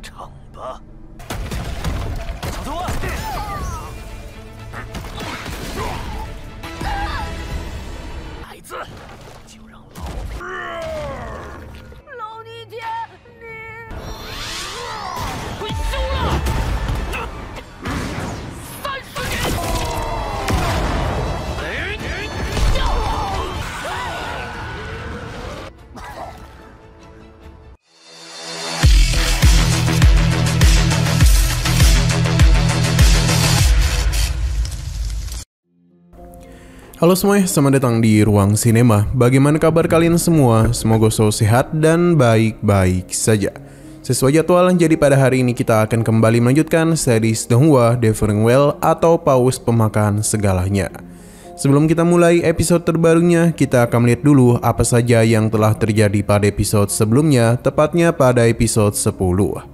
场吧，小头啊！孩子，就让老逆天，你退休了。30年。Halo semuanya, selamat datang di Ruang Sinema. Bagaimana kabar kalian semua? Semoga selalu sehat dan baik-baik saja. Sesuai jadwal, jadi pada hari ini kita akan kembali melanjutkan series Donghua Devouring Well atau Paus Pemakan Segalanya. Sebelum kita mulai episode terbarunya, kita akan melihat dulu apa saja yang telah terjadi pada episode sebelumnya, tepatnya pada episode 10.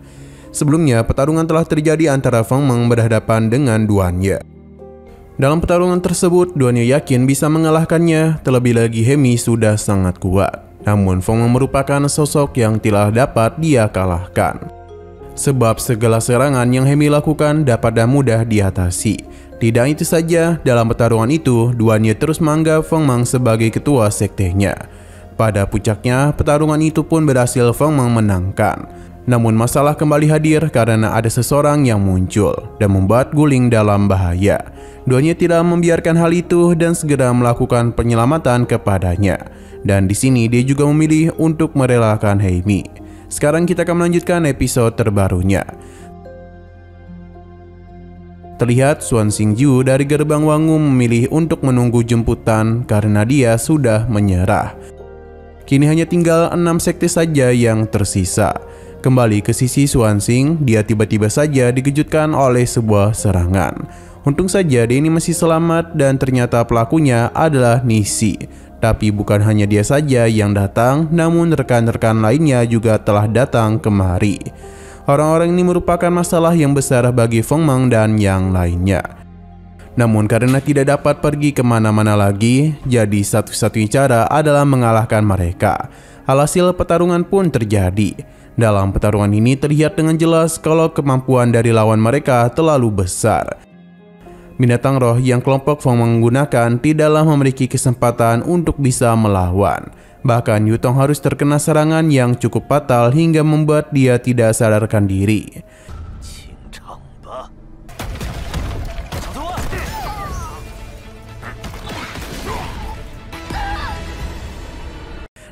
Sebelumnya, pertarungan telah terjadi antara Feng Meng berhadapan dengan Duan Ye. Dalam pertarungan tersebut, Duan Ye yakin bisa mengalahkannya, terlebih lagi Hemi sudah sangat kuat. Namun Feng Meng merupakan sosok yang tidak dapat dia kalahkan. Sebab segala serangan yang Hemi lakukan dapat dan mudah diatasi. Tidak itu saja, dalam pertarungan itu, Duan Ye terus menganggap Feng Meng sebagai ketua sektenya. Pada puncaknya, pertarungan itu pun berhasil Feng Meng menangkan. Namun masalah kembali hadir karena ada seseorang yang muncul dan membuat Guling dalam bahaya. Duan Ye tidak membiarkan hal itu dan segera melakukan penyelamatan kepadanya. Dan di sini dia juga memilih untuk merelakan Hemi. Sekarang kita akan melanjutkan episode terbarunya. Terlihat Xuan Xingju dari gerbang Wangu memilih untuk menunggu jemputan karena dia sudah menyerah. Kini hanya tinggal 6 sekte saja yang tersisa. Kembali ke sisi Xuan Xing, dia tiba-tiba saja dikejutkan oleh sebuah serangan. Untung saja dia ini masih selamat dan ternyata pelakunya adalah Nisi. Tapi bukan hanya dia saja yang datang, namun rekan-rekan lainnya juga telah datang kemari. Orang-orang ini merupakan masalah yang besar bagi Feng Meng dan yang lainnya. Namun karena tidak dapat pergi kemana-mana lagi, jadi satu-satunya cara adalah mengalahkan mereka. Alhasil pertarungan pun terjadi. Dalam pertarungan ini terlihat dengan jelas kalau kemampuan dari lawan mereka terlalu besar. Binatang roh yang kelompok Feng Meng menggunakan tidaklah memiliki kesempatan untuk bisa melawan. Bahkan Yutong harus terkena serangan yang cukup fatal hingga membuat dia tidak sadarkan diri.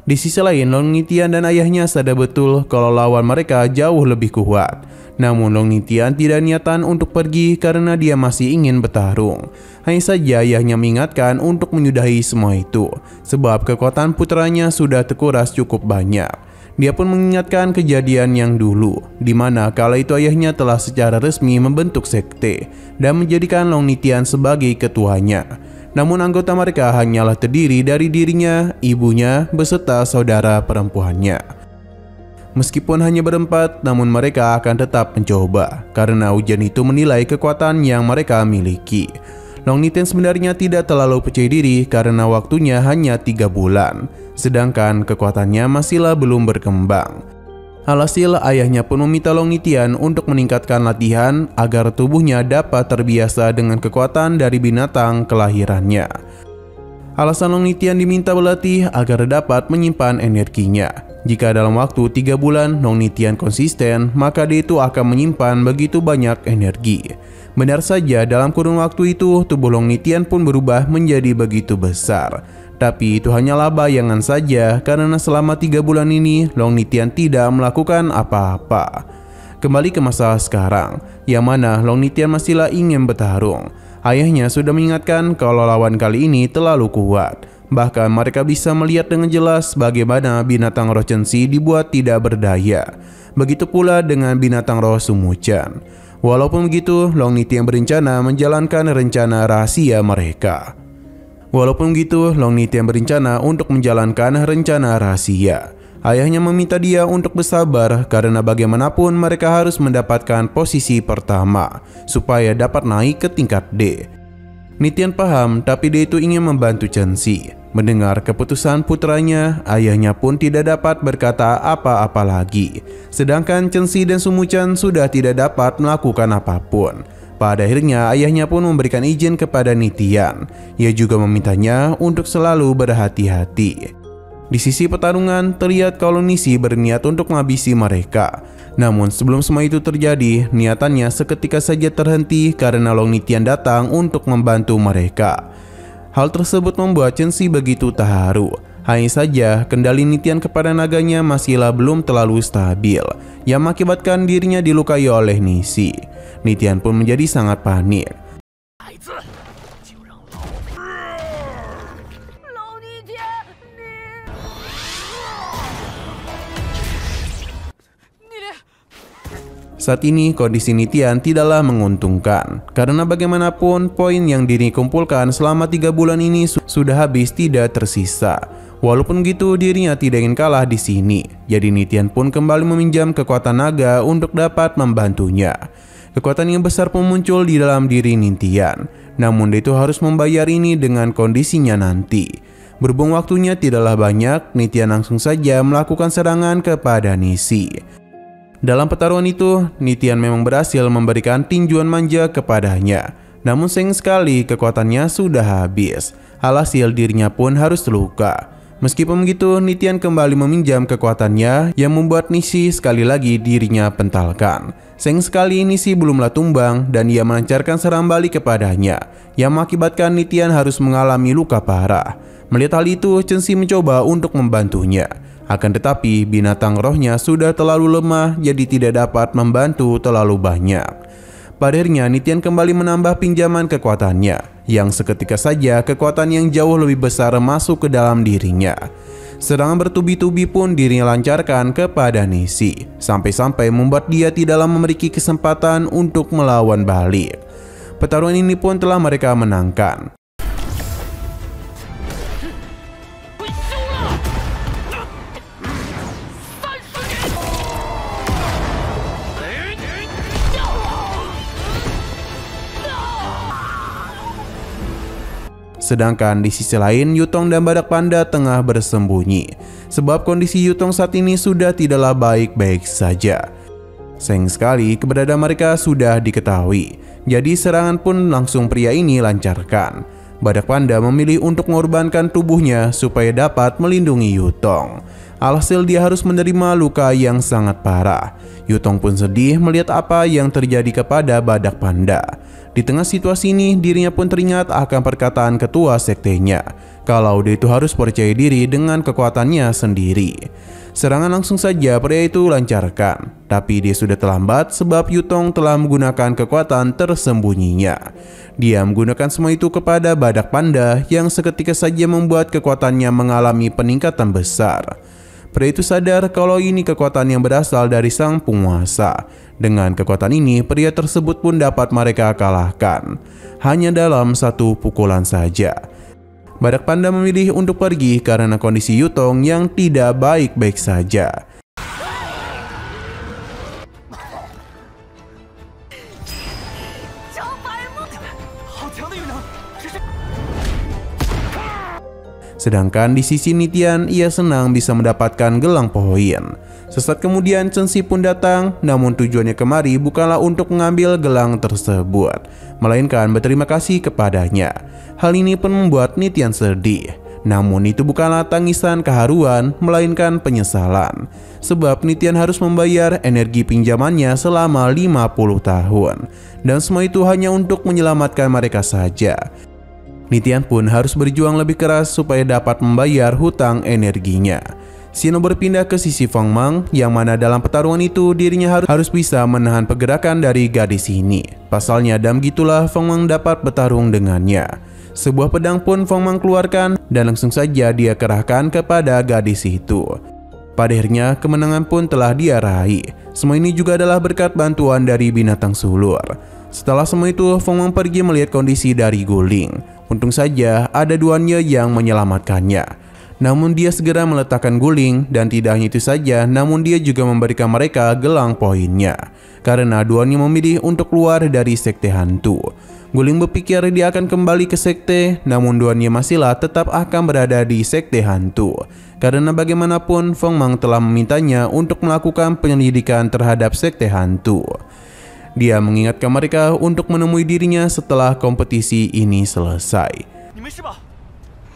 Di sisi lain, Long Nitian dan ayahnya sadar betul kalau lawan mereka jauh lebih kuat. Namun Long Nitian tidak niatan untuk pergi karena dia masih ingin bertarung. Hanya saja ayahnya mengingatkan untuk menyudahi semua itu, sebab kekuatan putranya sudah terkuras cukup banyak. Dia pun mengingatkan kejadian yang dulu, di mana kala itu ayahnya telah secara resmi membentuk sekte dan menjadikan Long Nitian sebagai ketuanya. Namun anggota mereka hanyalah terdiri dari dirinya, ibunya, beserta saudara perempuannya. Meskipun hanya berempat, namun mereka akan tetap mencoba, karena ujian itu menilai kekuatan yang mereka miliki. Long Nitian sebenarnya tidak terlalu percaya diri karena waktunya hanya 3 bulan, sedangkan kekuatannya masihlah belum berkembang. Alhasil, ayahnya pun meminta Long Nitian untuk meningkatkan latihan agar tubuhnya dapat terbiasa dengan kekuatan dari binatang kelahirannya. Alasan Long Nitian diminta berlatih agar dapat menyimpan energinya. Jika dalam waktu 3 bulan Long Nitian konsisten, maka dia itu akan menyimpan begitu banyak energi. Benar saja, dalam kurun waktu itu tubuh Long Nitian pun berubah menjadi begitu besar. Tapi itu hanyalah bayangan saja karena selama 3 bulan ini Long Nitian tidak melakukan apa-apa. Kembali ke masa sekarang, yang mana Long Nitian masihlah ingin bertarung. Ayahnya sudah mengingatkan kalau lawan kali ini terlalu kuat. Bahkan mereka bisa melihat dengan jelas bagaimana binatang roh Censi dibuat tidak berdaya. Begitu pula dengan binatang roh Sumucan. Walaupun begitu, Long Nitian berencana menjalankan rencana rahasia mereka. Walaupun begitu, Long Nitian berencana untuk menjalankan rencana rahasia. Ayahnya meminta dia untuk bersabar karena bagaimanapun mereka harus mendapatkan posisi pertama supaya dapat naik ke tingkat D. Nitian paham, tapi dia itu ingin membantu Censi. Mendengar keputusan putranya, ayahnya pun tidak dapat berkata apa-apa lagi. Sedangkan Chen Shi dan Su Muchen sudah tidak dapat melakukan apapun. Pada akhirnya ayahnya pun memberikan izin kepada Nitian. Ia juga memintanya untuk selalu berhati-hati. Di sisi pertarungan terlihat kalau Nisi berniat untuk menghabisi mereka. Namun sebelum semua itu terjadi, niatannya seketika saja terhenti karena Long Nitian datang untuk membantu mereka. Hal tersebut membuat Chen Shi begitu terharu. Hanya saja kendali Nitian kepada naganya masihlah belum terlalu stabil, yang mengakibatkan dirinya dilukai oleh Nisi. Nitian pun menjadi sangat panik. 孩子，就让老逆天，你。 Saat ini kondisi Nitian tidaklah menguntungkan, karena bagaimanapun poin yang diri kumpulkan selama 3 bulan ini sudah habis tidak tersisa. Walaupun begitu dirinya tidak ingin kalah di sini, jadi Nitian pun kembali meminjam kekuatan naga untuk dapat membantunya. Kekuatan yang besar pun muncul di dalam diri Nitian, namun dia itu harus membayar ini dengan kondisinya nanti. Berhubung waktunya tidaklah banyak, Nitian langsung saja melakukan serangan kepada Nisi. Dalam pertarungan itu, Nitian memang berhasil memberikan tinjuan manja kepadanya. Namun sayang sekali kekuatannya sudah habis. Alhasil dirinya pun harus terluka. Meskipun begitu, Nitian kembali meminjam kekuatannya yang membuat Nisi sekali lagi dirinya pentalkan. Sayang sekali Nisi belumlah tumbang dan ia melancarkan serangan balik kepadanya, yang mengakibatkan Nitian harus mengalami luka parah. Melihat hal itu, Chen Shi mencoba untuk membantunya. Akan tetapi binatang rohnya sudah terlalu lemah, jadi tidak dapat membantu terlalu banyak. Pada akhirnya Nitian kembali menambah pinjaman kekuatannya, yang seketika saja kekuatan yang jauh lebih besar masuk ke dalam dirinya. Serangan bertubi-tubi pun dirinya lancarkan kepada Nisi, sampai-sampai membuat dia tidaklah memiliki kesempatan untuk melawan balik. Pertarungan ini pun telah mereka menangkan. Sedangkan di sisi lain, Yutong dan Badak Panda tengah bersembunyi. Sebab kondisi Yutong saat ini sudah tidaklah baik-baik saja. Sayang sekali keberadaan mereka sudah diketahui. Jadi serangan pun langsung pria ini lancarkan. Badak Panda memilih untuk mengorbankan tubuhnya supaya dapat melindungi Yutong. Alhasil dia harus menerima luka yang sangat parah. Yutong pun sedih melihat apa yang terjadi kepada Badak Panda. Di tengah situasi ini, dirinya pun teringat akan perkataan ketua sektenya, kalau dia itu harus percaya diri dengan kekuatannya sendiri. Serangan langsung saja pria itu lancarkan, tapi dia sudah terlambat sebab Yutong telah menggunakan kekuatan tersembunyinya. Dia menggunakan semua itu kepada Badak Panda yang seketika saja membuat kekuatannya mengalami peningkatan besar. Pria itu sadar kalau ini kekuatan yang berasal dari sang penguasa. Dengan kekuatan ini, pria tersebut pun dapat mereka kalahkan. Hanya dalam satu pukulan saja. Badak Panda memilih untuk pergi karena kondisi Yutong yang tidak baik-baik saja. Sedangkan di sisi Nitian, ia senang bisa mendapatkan gelang poin. Sesaat kemudian Chen Shi pun datang, namun tujuannya kemari bukanlah untuk mengambil gelang tersebut, melainkan berterima kasih kepadanya. Hal ini pun membuat Nitian sedih. Namun itu bukanlah tangisan keharuan, melainkan penyesalan. Sebab Nitian harus membayar energi pinjamannya selama 50 tahun. Dan semua itu hanya untuk menyelamatkan mereka saja. Nitian pun harus berjuang lebih keras supaya dapat membayar hutang energinya. Shino berpindah ke sisi Feng Mang, yang mana dalam pertarungan itu dirinya harus bisa menahan pergerakan dari gadis ini. Pasalnya dalam gitulah Feng Mang dapat bertarung dengannya. Sebuah pedang pun Feng Mang keluarkan dan langsung saja dia kerahkan kepada gadis itu. Pada akhirnya kemenangan pun telah dia raih. Semua ini juga adalah berkat bantuan dari binatang sulur. Setelah semua itu, Feng Mang pergi melihat kondisi dari Guling. Untung saja ada duannya yang menyelamatkannya. Namun dia segera meletakkan guling, dan tidak hanya itu saja, namun dia juga memberikan mereka gelang poinnya. Karena duanya memilih untuk keluar dari sekte hantu. Guling berpikir dia akan kembali ke sekte, namun duanya masihlah tetap akan berada di sekte hantu. Karena bagaimanapun Feng Mang telah memintanya untuk melakukan penyelidikan terhadap sekte hantu. Dia mengingatkan mereka untuk menemui dirinya setelah kompetisi ini selesai. 你没事吧？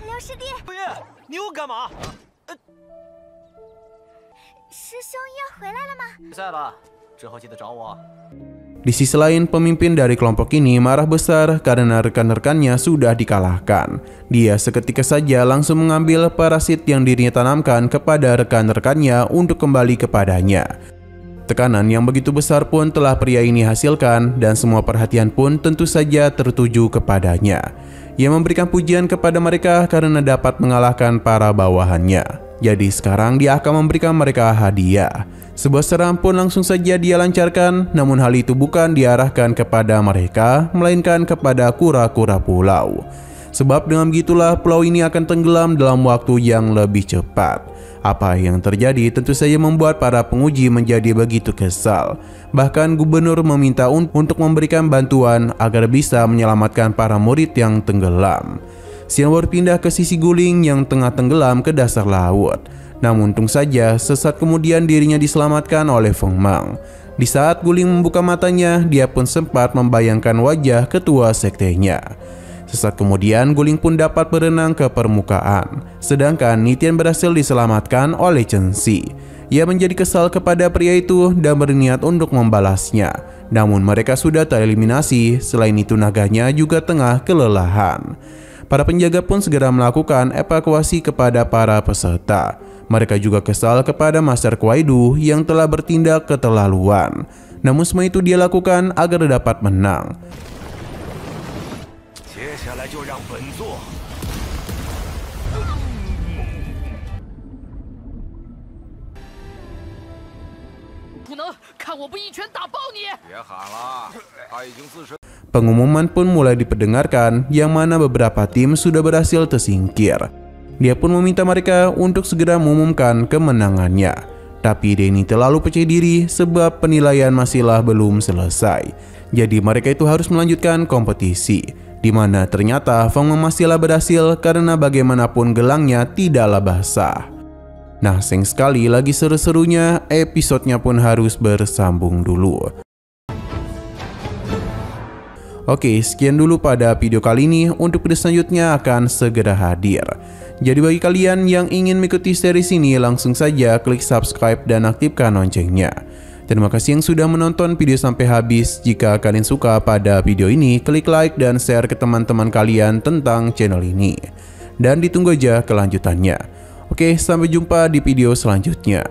刘师弟，辉夜，你又干嘛？师兄要回来了吗？比赛了，之后记得找我。 Di sisi lain, pemimpin dari kelompok ini marah besar karena rekan-rekannya sudah dikalahkan. Dia seketika saja langsung mengambil parasit yang dirinya tanamkan kepada rekan-rekannya untuk kembali kepadanya. Tekanan yang begitu besar pun telah pria ini hasilkan, dan semua perhatian pun tentu saja tertuju kepadanya. Ia memberikan pujian kepada mereka karena dapat mengalahkan para bawahannya. Jadi sekarang dia akan memberikan mereka hadiah. Sebuah serangan pun langsung saja dia lancarkan, namun hal itu bukan diarahkan kepada mereka, melainkan kepada kura-kura pulau. Sebab dengan begitulah pulau ini akan tenggelam dalam waktu yang lebih cepat. Apa yang terjadi tentu saja membuat para penguji menjadi begitu kesal. Bahkan gubernur meminta untuk memberikan bantuan agar bisa menyelamatkan para murid yang tenggelam. Xian berpindah ke sisi guling yang tengah tenggelam ke dasar laut. Namun untung saja sesaat kemudian dirinya diselamatkan oleh Feng Mang. Di saat guling membuka matanya, dia pun sempat membayangkan wajah ketua sektenya. Sesaat kemudian guling pun dapat berenang ke permukaan. Sedangkan Nitian berhasil diselamatkan oleh Chen Xi. Ia menjadi kesal kepada pria itu dan berniat untuk membalasnya. Namun mereka sudah tereliminasi, selain itu naganya juga tengah kelelahan. Para penjaga pun segera melakukan evakuasi kepada para peserta. Mereka juga kesal kepada Master Kuaidu yang telah bertindak keterlaluan. Namun semua itu dia lakukan agar dapat menang. 接下来就让本座。不能看我不一拳打爆你！ 别喊了，他已经自身。 Pengumuman pun mulai diperdengarkan, yang mana beberapa tim sudah berhasil tersingkir. Dia pun meminta mereka untuk segera mengumumkan kemenangannya. Tapi Denny terlalu percaya diri sebab penilaian masihlah belum selesai. Jadi mereka itu harus melanjutkan kompetisi. Di mana ternyata Feng Mang masihlah berhasil karena bagaimanapun gelangnya tidaklah basah. Nah, sayang sekali lagi seru-serunya, episodenya pun harus bersambung dulu. Oke, sekian dulu pada video kali ini. Untuk video selanjutnya akan segera hadir. Jadi bagi kalian yang ingin mengikuti series ini, langsung saja klik subscribe dan aktifkan loncengnya. Terima kasih yang sudah menonton video sampai habis. Jika kalian suka pada video ini, klik like dan share ke teman-teman kalian tentang channel ini. Dan ditunggu aja kelanjutannya. Oke, sampai jumpa di video selanjutnya.